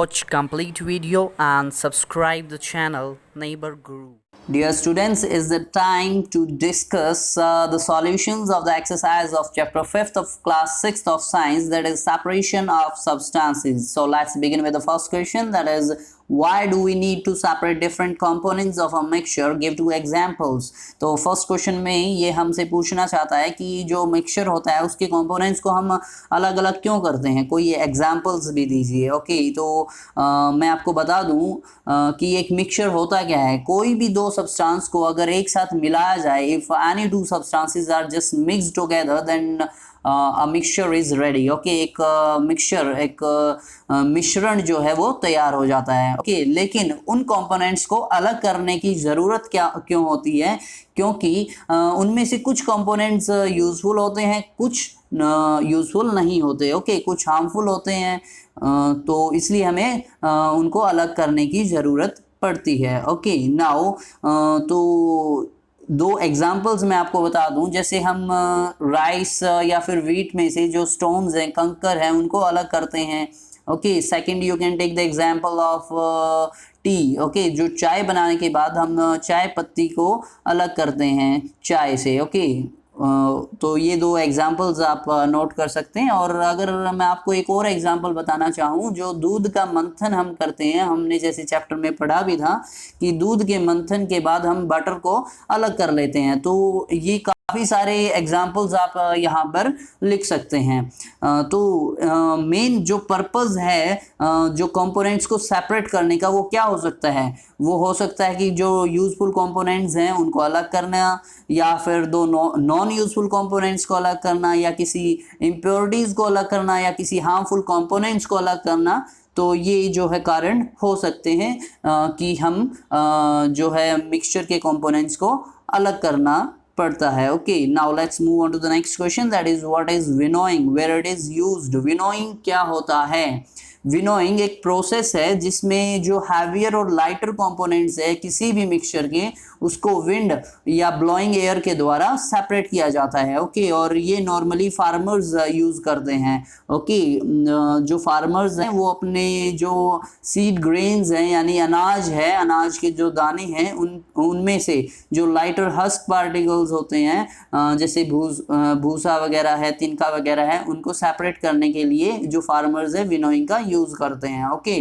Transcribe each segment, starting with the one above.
watch complete video and subscribe the channel Neighbour Guru. Dear students, is the time to discuss the solutions of the exercise of chapter 5th of class 6th of science, that is separation of substances. So let's begin with the first question, that is why do we need to separate different components of a mixture? Give two examples. तो first question में ये हमसे पूछना चाहता है कि जो mixture होता है उसके कंपोनेंट्स को हम अलग अलग क्यों करते हैं, कोई एग्जांपल्स भी दीजिए. ओके, तो मैं आपको बता दूं कि एक मिक्सचर होता क्या है. कोई भी दो सब्सटेंस को अगर एक साथ मिलाया जाए, if any two substances are just mixed together, then a mixture is ready. Okay, एक मिक्सचर, एक मिश्रण जो है वो तैयार हो जाता है. ओके, लेकिन उन कंपोनेंट्स को अलग करने की ज़रूरत क्यों होती है? क्योंकि उनमें से कुछ कंपोनेंट्स यूज़फुल होते हैं, कुछ यूज़फुल नहीं होते. ओके, कुछ हार्मफुल होते हैं, तो इसलिए हमें उनको अलग करने की ज़रूरत पड़ती है. ओके, नाउ तो दो एग्जाम्पल्स मैं आपको बता दूं. जैसे हम राइस या फिर व्हीट में से जो स्टोन्स हैं, कंकर हैं, उनको अलग करते हैं. Okay, second you can take the example of tea. Okay, जो चाय बनाने के बाद हम चाय पत्ती को अलग करते हैं चाय से. ओके, तो ये दो एग्जाम्पल्स आप नोट कर सकते हैं. और अगर मैं आपको एक और एग्जाम्पल बताना चाहूँ, जो दूध का मंथन हम करते हैं, हमने जैसे चैप्टर में पढ़ा भी था कि दूध के मंथन के बाद हम बटर को अलग कर लेते हैं. तो ये काफ़ी सारे एग्जाम्पल्स आप यहाँ पर लिख सकते हैं. तो मेन जो पर्पस है जो कंपोनेंट्स को सेपरेट करने का, वो क्या हो सकता है? वो हो सकता है कि जो यूज़फुल कंपोनेंट्स हैं उनको अलग करना, या फिर दो नॉन यूज़फुल कंपोनेंट्स को अलग करना, या किसी इम्प्योरिटीज़ को अलग करना, या किसी हार्मफुल कंपोनेंट्स को अलग करना. तो ये जो है कारण हो सकते हैं कि हम जो है मिक्सचर के कंपोनेंट्स को अलग करना पड़ता है. Okay, now let's move on to the next question, that is what is winnowing, where it is used. Winnowing क्या होता है? विनोइंग एक प्रोसेस है जिसमें जो हैवियर और लाइटर कंपोनेंट्स है किसी भी मिक्सचर के, उसको विंड या ब्लोइंग एयर के द्वारा सेपरेट किया जाता है. ओके, और ये नॉर्मली फार्मर्स यूज करते हैं. ओके, जो फार्मर्स हैं वो अपने जो सीड ग्रेन्स हैं, यानी अनाज है, अनाज के जो दाने हैं, उनमें से जो लाइटर हस्क पार्टिकल्स होते हैं, जैसे भूसा वगैरह है, तिनका वगैरह है, उनको सेपरेट करने के लिए जो फार्मर्स है विनोइंग का यूज करते हैं. Okay,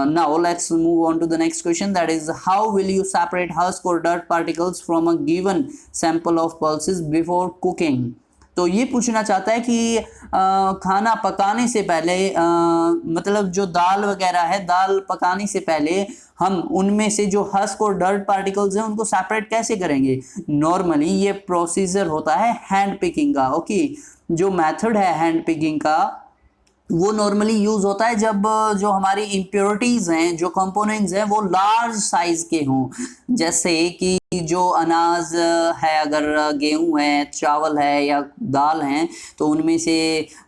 now let's move on to the next question, that is how will you separate husk or dirt particles from a given sample of pulses before cooking. तो ये पूछना चाहता है कि खाना पकाने से पहले, मतलब जो दाल वगैरह है, दाल पकाने से पहले हम उनमें से जो हस्क और डर्ट पार्टिकल्स हैं उनको सेपरेट कैसे करेंगे? नॉर्मली ये प्रोसीजर होता है हैंड पिकिंग का. ओके, जो मेथड है हैंड पिकिंग का वो नॉर्मली यूज़ होता है जब जो हमारी इम्प्योरिटीज़ हैं, जो कंपोनेंट्स हैं, वो लार्ज साइज़ के हों. जैसे कि जो अनाज है, अगर गेहूं है, चावल है या दाल हैं, तो उनमें से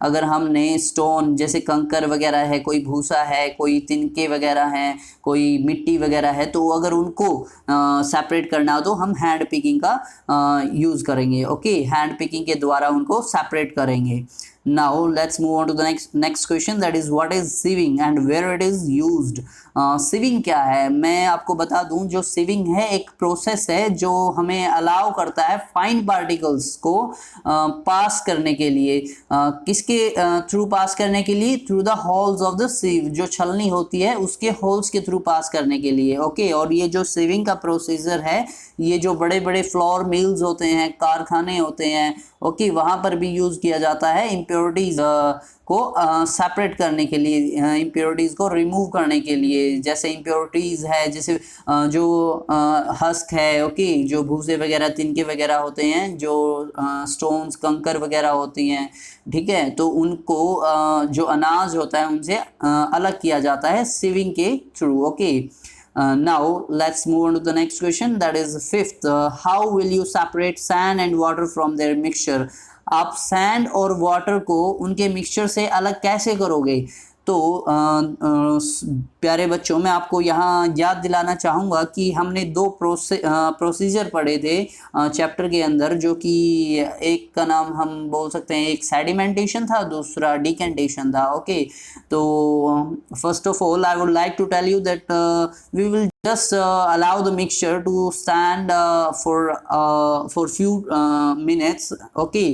अगर हमने स्टोन जैसे कंकर वगैरह है, कोई भूसा है, कोई तिनके वगैरह हैं, कोई मिट्टी वगैरह है, तो अगर उनको सेपरेट करना हो तो हम हैंड पिकिंग का यूज़ करेंगे. ओके, हैंड पिकिंग के द्वारा उनको सेपरेट करेंगे. Now let's move on to the next question, that is what is sieving and where it is used. सिविंग क्या है? मैं आपको बता दूं, जो सिविंग है एक प्रोसेस है जो हमें अलाउ करता है फाइन पार्टिकल्स को पास करने के लिए. किसके थ्रू पास करने के लिए? Through the holes of the सीव, जो छलनी होती है उसके होल्स के थ्रू पास करने के लिए. ओके, और ये जो सिविंग का प्रोसीजर है, ये जो बड़े बड़े फ्लोर मिल्स होते हैं, कारखाने होते हैं, ओके, वहाँ पर भी यूज़ किया जाता है इम्प्योरिटीज़ को सेपरेट करने के लिए, इम्प्योरिटीज़ को रिमूव करने के लिए. जैसे इम्प्योरिटीज़ है, जैसे जो हस्क है, ओके, जो भूसे वगैरह, तिनके वगैरह होते हैं, जो स्टोन्स, कंकर वगैरह होती हैं, ठीक है, तो उनको जो अनाज होता है उनसे अलग किया जाता है सिविंग के through. Okay, now let's move on to the next question, that is fifth, how will you separate sand and water from their mixture. आप सैंड और वाटर को उनके मिक्सचर से अलग कैसे करोगे? तो प्यारे बच्चों, मैं आपको यहाँ याद दिलाना चाहूँगा कि हमने दो प्रोसीजर पढ़े थे चैप्टर के अंदर, जो कि एक का नाम हम बोल सकते हैं, एक सेडिमेंटेशन था, दूसरा डिकेंटेशन था। ओके, तो first of all I would like to tell you that we will just allow the mixture to stand for few minutes. Okay,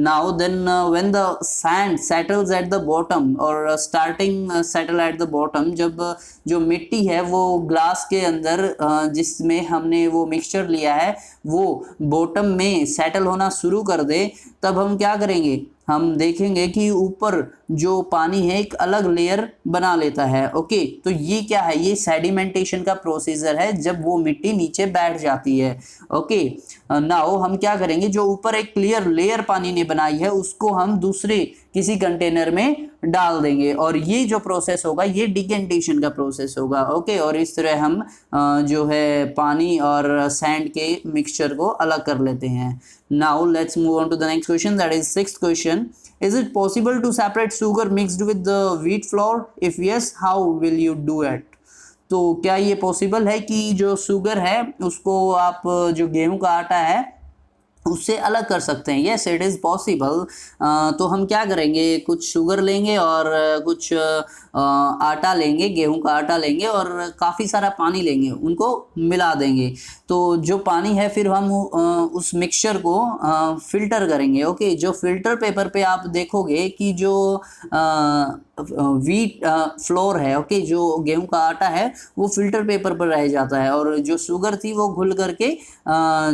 now then when the sand settles at the bottom or starting settle at the bottom, जब जो मिट्टी है वो glass के अंदर जिसमें हमने वो मिक्सचर लिया है वो बॉटम में सेटल होना शुरू कर दे, तब हम क्या करेंगे, हम देखेंगे कि ऊपर जो पानी है एक अलग लेयर बना लेता है। ओके, तो ये क्या है, ये सेडिमेंटेशन का प्रोसीजर है, जब वो मिट्टी नीचे बैठ जाती है। ओके, नाउ हम क्या करेंगे, जो ऊपर एक क्लियर लेयर पानी ने बनाई है उसको हम दूसरे किसी कंटेनर में डाल देंगे, और ये जो प्रोसेस होगा ये डिकेंटेशन का प्रोसेस होगा। ओके, और इस तरह हम जो है पानी और सैंड के मिक्सचर को अलग कर लेते हैं। Now let's move on to the next question, that is sixth question. Is it possible to separate sugar mixed with the wheat flour? If yes, how will you do it? तो क्या ये possible है कि जो sugar है उसको आप जो गेहूं का आटा है उससे अलग कर सकते हैं? Yes, it is possible. तो हम क्या करेंगे, कुछ शुगर लेंगे और कुछ आटा लेंगे, गेहूं का आटा लेंगे और काफ़ी सारा पानी लेंगे, उनको मिला देंगे। तो जो पानी है फिर हम उस मिक्सचर को फिल्टर करेंगे। ओके, जो फिल्टर पेपर पे आप देखोगे कि जो व्हीट फ्लोर है, ओके, जो गेहूं का आटा है वो फिल्टर पेपर पर रह जाता है, और जो शुगर थी वो घुल करके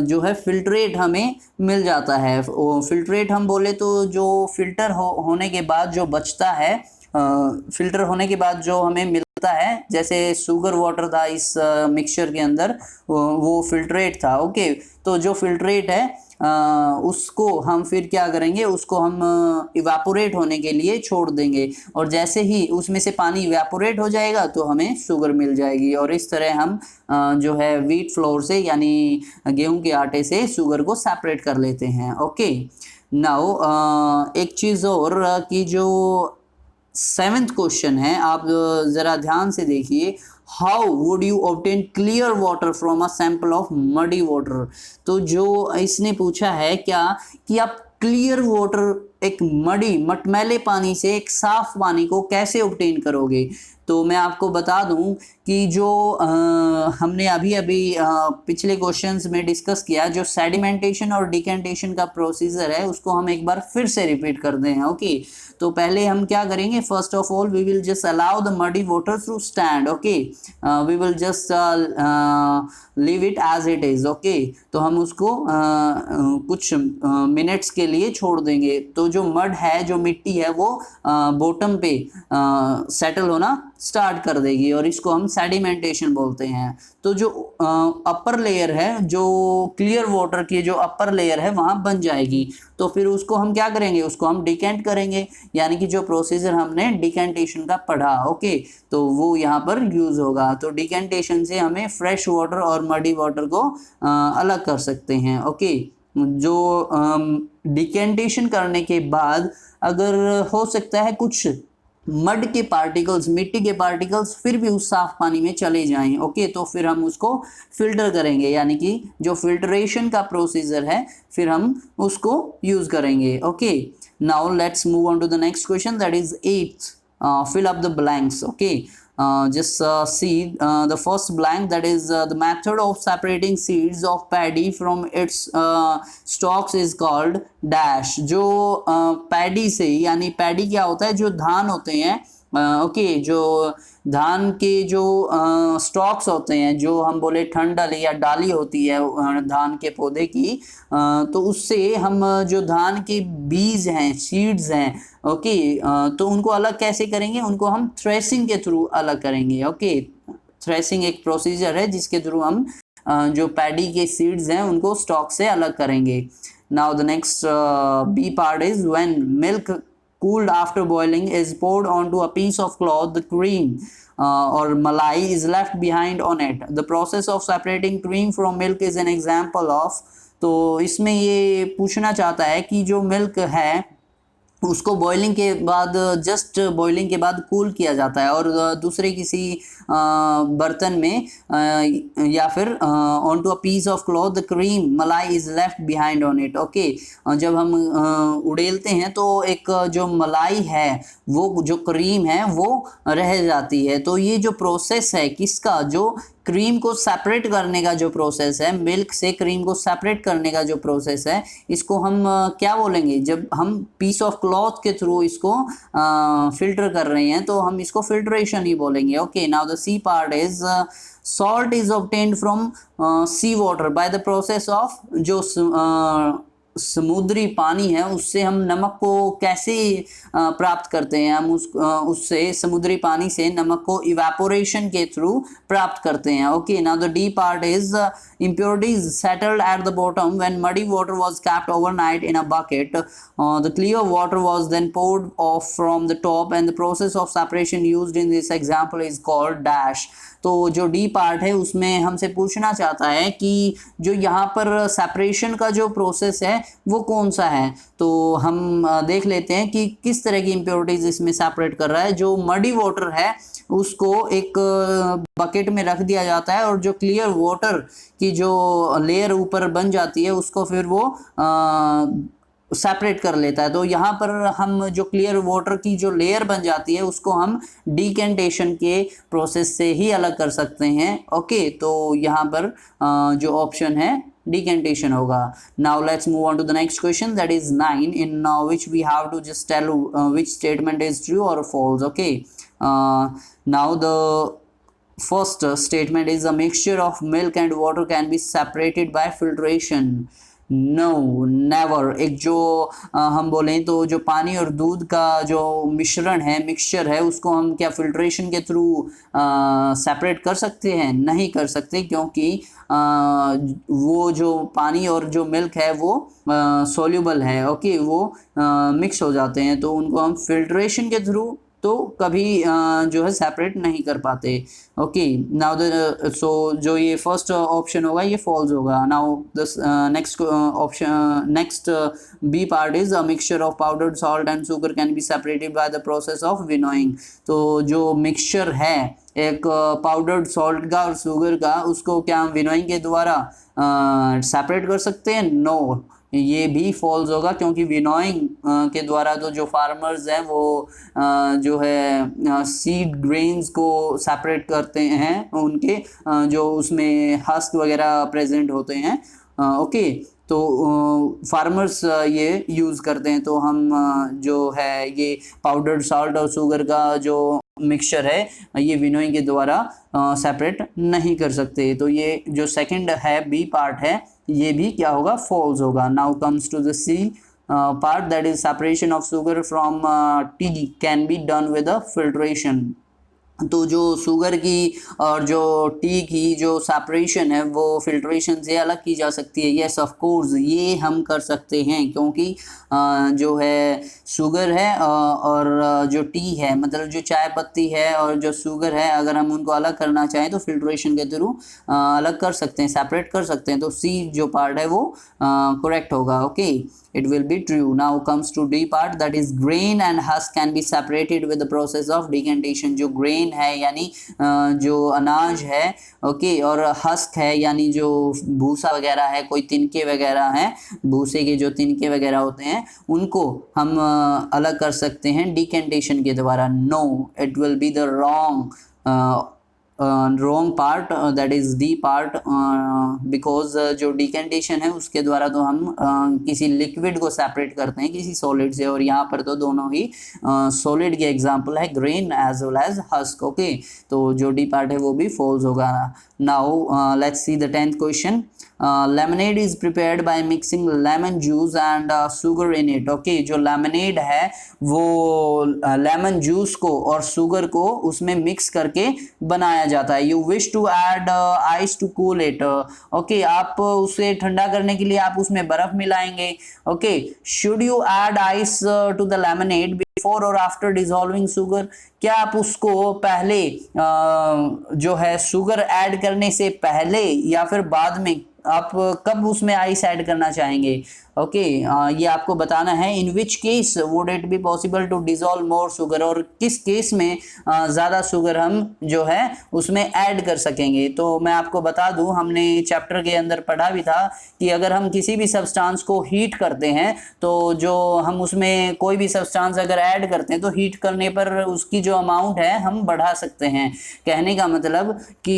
जो है फिल्ट्रेट हमें मिल जाता है। फिल्ट्रेट हम बोले तो जो फिल्टर होने के बाद जो बचता है, फिल्टर होने के बाद जो हमें मिलता है, जैसे शुगर वाटर था इस मिक्सचर के अंदर, वो फिल्ट्रेट था। ओके, तो जो फिल्ट्रेट है उसको हम फिर क्या करेंगे, उसको हम इवापोरेट होने के लिए छोड़ देंगे, और जैसे ही उसमें से पानी इवापोरेट हो जाएगा तो हमें शुगर मिल जाएगी, और इस तरह हम जो है व्हीट फ्लोर से यानी गेहूं के आटे से शुगर को सेपरेट कर लेते हैं। ओके, नाउ एक चीज़ और कि जो सेवेंथ क्वेश्चन है, आप ज़रा ध्यान से देखिए, how would you obtain clear water from a sample of muddy water? तो जो इसने पूछा है क्या कि आप क्लियर वाटर, एक मडी मटमैले पानी से एक साफ पानी को कैसे ऑब्टेन करोगे? तो मैं आपको बता दूं कि जो हमने अभी अभी पिछले क्वेश्चंस में डिस्कस किया, जो सेडिमेंटेशन और डिकेंटेशन का प्रोसीजर है उसको हम एक बार फिर से रिपीट कर दें। ओके, तो पहले हम क्या करेंगे, first of all we will just allow the muddy water to stand. Okay, we will just leave it as it is. Okay, तो हम उसको कुछ मिनट्स के लिए छोड़ देंगे, तो जो मड है, जो मिट्टी है, वो बॉटम पे सेटल होना स्टार्ट कर देगी, और इसको हम सेडिमेंटेशन बोलते हैं। तो जो अपर लेयर है, जो क्लियर वाटर की जो अपर लेयर है वहाँ बन जाएगी, तो फिर उसको हम क्या करेंगे, उसको हम डिकेंट करेंगे, यानी कि जो प्रोसीजर हमने डिकेंटेशन का पढ़ा। ओके, तो वो यहाँ पर यूज़ होगा। तो डिकेंटेशन से हमें फ्रेश वाटर और मडी वाटर को अलग कर सकते हैं। ओके, जो डिकेंटेशन करने के बाद अगर हो सकता है कुछ मड के पार्टिकल्स, मिट्टी के पार्टिकल्स फिर भी उस साफ पानी में चले जाएं, ओके, तो फिर हम उसको फिल्टर करेंगे, यानी कि जो फिल्ट्रेशन का प्रोसीजर है फिर हम उसको यूज करेंगे। Okay, now let's move on to the next question, that is 8th, fill up the blanks. Okay, just see the first blank, that is the method of separating seeds of paddy from its stalks is called dash. जो paddy से, यानी paddy क्या होता है, जो धान होते हैं, ओके, जो धान के जो स्टॉक्स होते हैं, जो हम बोले ठंडल या डाली होती है धान के पौधे की, तो उससे हम जो धान के बीज हैं, सीड्स हैं, ओके, तो उनको अलग कैसे करेंगे, उनको हम थ्रेसिंग के थ्रू अलग करेंगे। ओके, थ्रेसिंग एक प्रोसीजर है जिसके थ्रू हम जो पैडी के सीड्स हैं उनको स्टॉक से अलग करेंगे। Now the next B part is when milk cooled after boiling is poured onto a piece of cloth, the cream or malai is left behind on it. The process of separating cream from milk is an example of. तो इसमें ये पूछना चाहता है कि जो milk है उसको बॉइलिंग के बाद, जस्ट बॉइलिंग के बाद कूल किया जाता है और दूसरे किसी बर्तन में या फिर on to a piece of cloth the cream malai is left behind on it. Okay, जब हम उड़ेलते हैं तो एक जो मलाई है, वो जो क्रीम है वो रह जाती है। तो ये जो प्रोसेस है किसका, जो क्रीम को सेपरेट करने का जो प्रोसेस है, मिल्क से क्रीम को सेपरेट करने का जो प्रोसेस है, इसको हम क्या बोलेंगे, जब हम पीस ऑफ क्लॉथ के थ्रू इसको फिल्टर कर रहे हैं तो हम इसको फिल्ट्रेशन ही बोलेंगे। Okay, now the C part is salt is obtained from sea water by the process of, जो समुद्री पानी है उससे हम नमक को कैसे प्राप्त करते हैं, हम उससे समुद्री पानी से नमक को इवेपोरेशन के थ्रू प्राप्त करते हैं। Okay, now the D part is impurities settled at the bottom when muddy water was kept overnight in a bucket. The clear water was then poured off from the top and the process of separation used in this example is called dash. तो जो D part है उसमें हमसे पूछना चाहता है कि जो यहाँ पर सेपरेशन का जो प्रोसेस है वो कौन सा है। तो हम देख लेते हैं कि किस तरह की इम्प्योरिटीज इसमें सेपरेट कर रहा है। जो मडी वाटर है उसको एक बकेट में रख दिया जाता है और जो क्लियर वाटर की जो लेयर ऊपर बन जाती है उसको फिर वो सेपरेट कर लेता है। तो यहाँ पर हम जो क्लियर वाटर की जो लेयर बन जाती है उसको हम डिकेंटेशन के प्रोसेस से ही अलग कर सकते हैं। ओके, तो यहाँ पर जो ऑप्शन है decantation होगा। Now let's move on to the next question, that is 9, in which we have to just tell which statement is true or false. Okay, now the first statement is a mixture of milk and water can be separated by filtration. No never. एक जो हम बोलें तो जो पानी और दूध का जो मिश्रण है, मिक्सचर है, उसको हम क्या फिल्ट्रेशन के थ्रू सेपरेट कर सकते हैं? नहीं कर सकते, क्योंकि वो जो पानी और जो मिल्क है वो सॉल्युबल है। ओके, वो मिक्स हो जाते हैं, तो उनको हम फिल्ट्रेशन के थ्रू तो कभी जो है सेपरेट नहीं कर पाते। ओके, नाउ द सो जो ये फर्स्ट ऑप्शन होगा ये फॉल्स होगा। Now the next option, next B part is a mixture of powdered salt and sugar can be separated by the process of winnowing. तो जो मिक्सचर है एक powdered salt का और शुगर का, उसको क्या हम विनोइंग के द्वारा सेपरेट कर सकते हैं? नो, ये भी फॉल्स होगा, क्योंकि विनोइंग के द्वारा तो जो फार्मर्स हैं वो जो है सीड ग्रेन्स को सेपरेट करते हैं, उनके जो उसमें हस्क वगैरह प्रेजेंट होते हैं। ओके, तो फार्मर्स ये यूज़ करते हैं। तो हम जो है ये पाउडर्ड सॉल्ट और शुगर का जो मिक्सचर है ये विनोइंग के द्वारा सेपरेट नहीं कर सकते। तो ये जो सेकंड है बी पार्ट है ये भी क्या होगा? फॉल्स होगा। Now comes to the C part, that is separation of sugar from tea can be done with a filtration. तो जो शुगर की और जो टी की जो सेपरेशन है वो फिल्ट्रेशन से अलग की जा सकती है। येस ऑफ कोर्स, ये हम कर सकते हैं, क्योंकि जो है शुगर है और जो टी है, मतलब जो चाय पत्ती है और जो शुगर है, अगर हम उनको अलग करना चाहें तो फिल्ट्रेशन के थ्रू अलग कर सकते हैं, सेपरेट कर सकते हैं। तो सी जो पार्ट है वो करेक्ट होगा। Okay, it will be true. Now comes to D part, that is grain and husk can be separated with the process of decantation. जो grain है यानी जो अनाज है, ओके, और husk है यानी जो भूसा वगैरह है, कोई तिनके वगैरह हैं, भूसे के जो तिनके वगैरह होते हैं उनको हम अलग कर सकते हैं decantation के द्वारा। No, it will be the wrong part, that is D part, because जो डिकेंटेशन है उसके द्वारा तो हम किसी लिक्विड को सेपरेट करते हैं किसी सॉलिड से, और यहाँ पर तो दोनों ही सॉलिड के एग्जांपल है, grain as well as husk. Okay, तो जो डी पार्ट है वो भी फॉल्स होगा। Now let's see the 10th question. Lemonade is prepared by mixing lemon juice and sugar in it. Okay, जो लेमनेड है वो लेमन जूस को और शुगर को उसमें मिक्स करके बनाया जाता है। You wish to add ice to cool it. Okay, आप उसे ठंडा करने के लिए आप उसमें बर्फ मिलाएंगे। Okay, should you add ice to the lemonade before or after dissolving sugar. क्या आप उसको पहले जो है शुगर ऐड करने से पहले या फिर बाद में, आप कब उसमें आइस ऐड करना चाहेंगे? ओके ये आपको बताना है in which case would it be possible to dissolve more sugar, और किस केस में ज़्यादा शुगर हम जो है उसमें ऐड कर सकेंगे। तो मैं आपको बता दूं, हमने चैप्टर के अंदर पढ़ा भी था कि अगर हम किसी भी सब्सटेंस को हीट करते हैं तो जो हम उसमें कोई भी सब्सटेंस अगर ऐड करते हैं तो हीट करने पर उसकी जो अमाउंट है हम बढ़ा सकते हैं। कहने का मतलब कि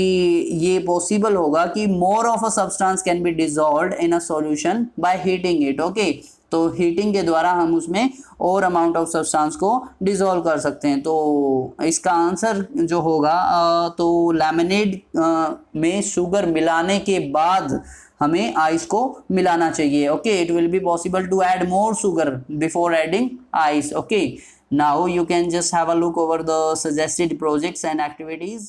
ये पॉसिबल होगा कि more of a substance can be dissolved in a solution by heating it. Okay, तो हीटिंग के द्वारा हम उसमें और अमाउंट ऑफ सब्सटेंस को डिसॉल्व कर सकते हैं। तो इसका आंसर जो होगा तो लेमनेड में शुगर मिलाने के बाद हमें आइस को मिलाना चाहिए। Okay, it will be possible to add more sugar before adding ice. Okay, now you can just have a look over the suggested projects and activities.